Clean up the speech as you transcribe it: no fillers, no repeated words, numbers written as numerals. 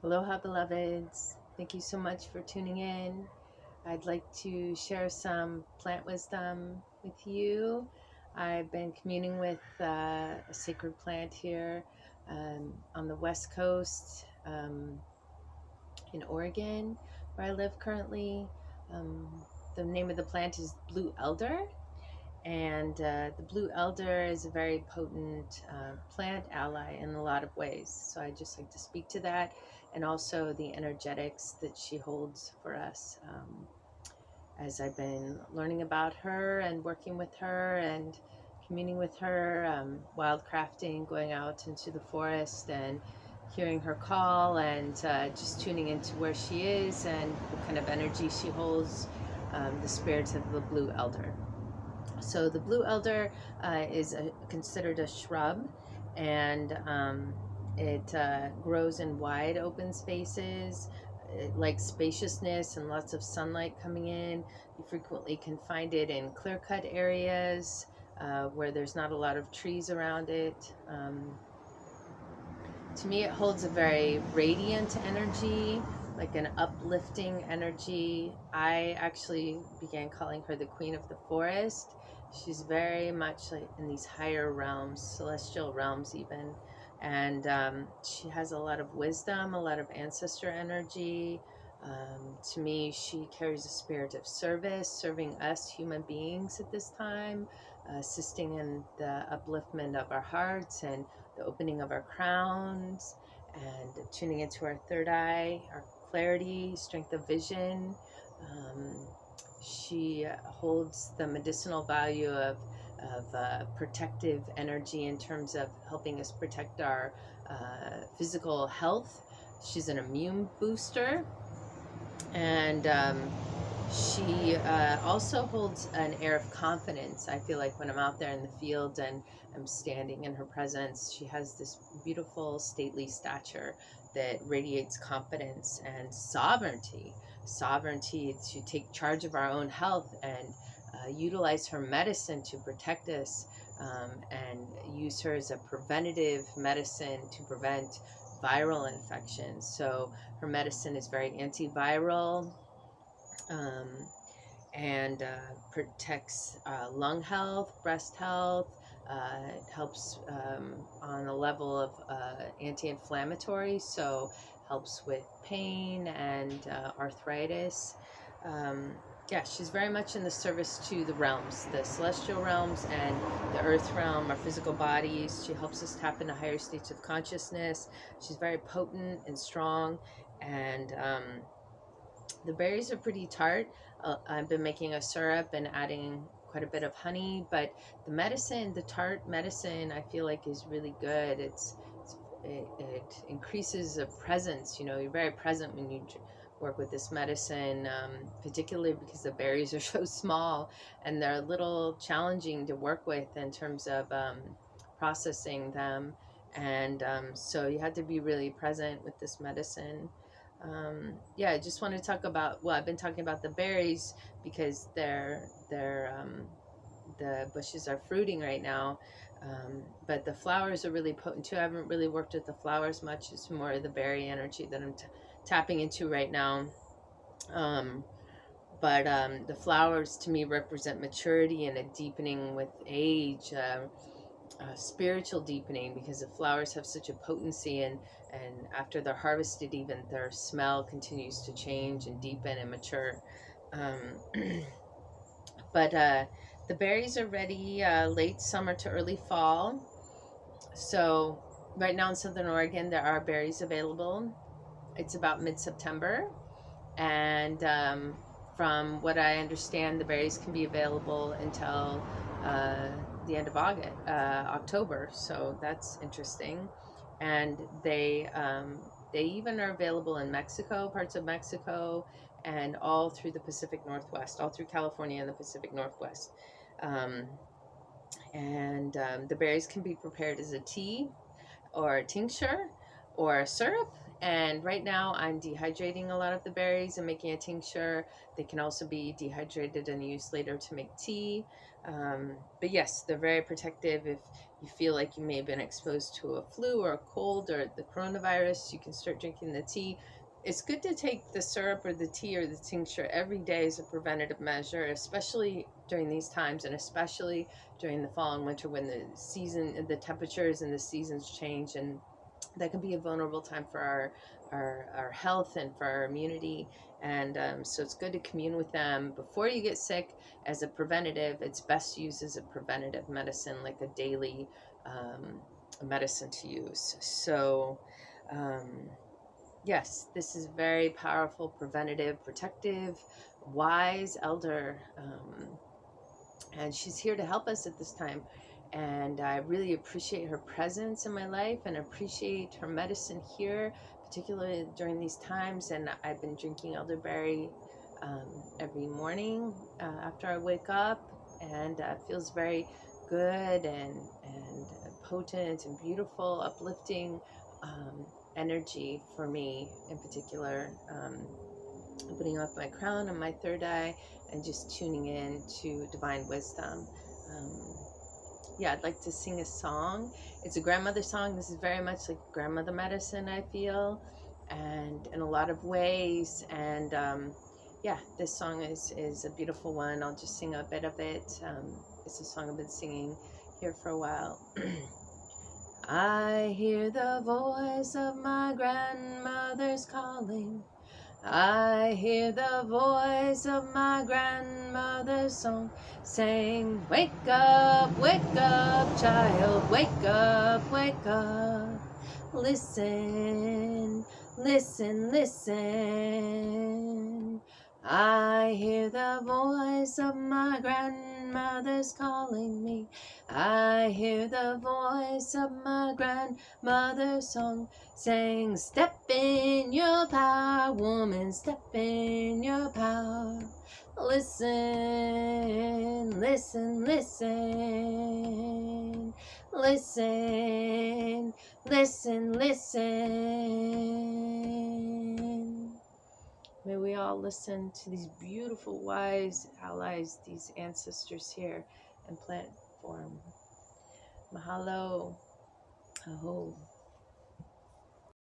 Aloha, beloveds. Thank you so much for tuning in. I'd like to share some plant wisdom with you. I've been communing with a sacred plant here on the West Coast in Oregon, where I live currently. Um, the name of the plant is Blue Elder. And the blue elder is a very potent plant ally in a lot of ways. So I just like to speak to that, and also the energetics that she holds for us as I've been learning about her and working with her and communing with her, wildcrafting, going out into the forest and hearing her call, and just tuning into where she is and what kind of energy she holds, the spirits of the blue elder. So the blue elder is considered a shrub, and it grows in wide open spaces. It likes spaciousness and lots of sunlight coming in. You frequently can find it in clear-cut areas where there's not a lot of trees around it. To me, it holds a very radiant energy, like an uplifting energy. I actually began calling her the queen of the forest. She's very much like in these higher realms, celestial realms even. And she has a lot of wisdom, a lot of ancestor energy. To me, she carries a spirit of service, serving us human beings at this time, assisting in the upliftment of our hearts and the opening of our crowns, and tuning into our third eye, our clarity, strength of vision. She holds the medicinal value of protective energy in terms of helping us protect our physical health. She's an immune booster, and she also holds an air of confidence. I feel like when I'm out there in the field and I'm standing in her presence, she has this beautiful, stately stature that radiates confidence and sovereignty. Sovereignty to take charge of our own health and utilize her medicine to protect us, and use her as a preventative medicine to prevent viral infections. So her medicine is very antiviral, um, and protects lung health, breast health. It helps on a level of anti-inflammatory, so helps with pain and arthritis. Yeah, she's very much in the service to the realms, the celestial realms and the earth realm, our physical bodies. She helps us tap into higher states of consciousness. She's very potent and strong, and the berries are pretty tart. I've been making a syrup and adding quite a bit of honey, but the medicine, the tart medicine, I feel like is really good. It increases a presence. You know, you're very present when you work with this medicine, particularly because the berries are so small and they're a little challenging to work with in terms of processing them. And so you have to be really present with this medicine. Yeah, I just want to talk about, well, I've been talking about the berries because the bushes are fruiting right now, but the flowers are really potent too. I haven't really worked with the flowers much. It's more of the berry energy that I'm tapping into right now. Um, but the flowers to me represent maturity and a deepening with age, spiritual deepening, because the flowers have such a potency, and after they're harvested, even their smell continues to change and deepen and mature. Um, but the berries are ready late summer to early fall. So right now in Southern Oregon, there are berries available. It's about mid-September, and from what I understand, the berries can be available until uh, the end of October. So that's interesting, and they even are available in Mexico, parts of Mexico, and all through the Pacific Northwest, all through California and the Pacific Northwest. Um, and the berries can be prepared as a tea or a tincture or a syrup, And right now I'm dehydrating a lot of the berries and making a tincture. They can also be dehydrated and used later to make tea. But yes, they're very protective. If you feel like you may have been exposed to a flu or a cold or the coronavirus, you can start drinking the tea. It's good to take the syrup or the tea or the tincture every day as a preventative measure, especially during these times, and especially during the fall and winter when the temperatures and the seasons change, and that can be a vulnerable time for our health and for our immunity. And so it's good to commune with them before you get sick as a preventative. It's best used as a preventative medicine, like a daily medicine to use. So yes, this is very powerful, preventative, protective, wise elder. And she's here to help us at this time. And I really appreciate her presence in my life and appreciate her medicine here, particularly during these times. And I've been drinking elderberry every morning after I wake up, and it feels very good and potent and beautiful, uplifting energy for me in particular. Opening up my crown and my third eye and just tuning in to divine wisdom. Yeah, I'd like to sing a song. It's a grandmother song. This is very much like grandmother medicine, I feel, and in a lot of ways. And yeah, this song is a beautiful one. I'll just sing a bit of it. It's a song I've been singing here for a while. I hear the voice of my grandmother's calling. I hear the voice of my grandmother's song saying, wake up, child, wake up, wake up. Listen, listen, listen. I hear the voice of my grandmother's calling me. I hear the voice of my grandmother's song saying, step in your power, woman, step in your power. Listen, listen, listen. Listen, listen, listen. May we all listen to these beautiful, wise allies, these ancestors here in plant form. Mahalo. Aho.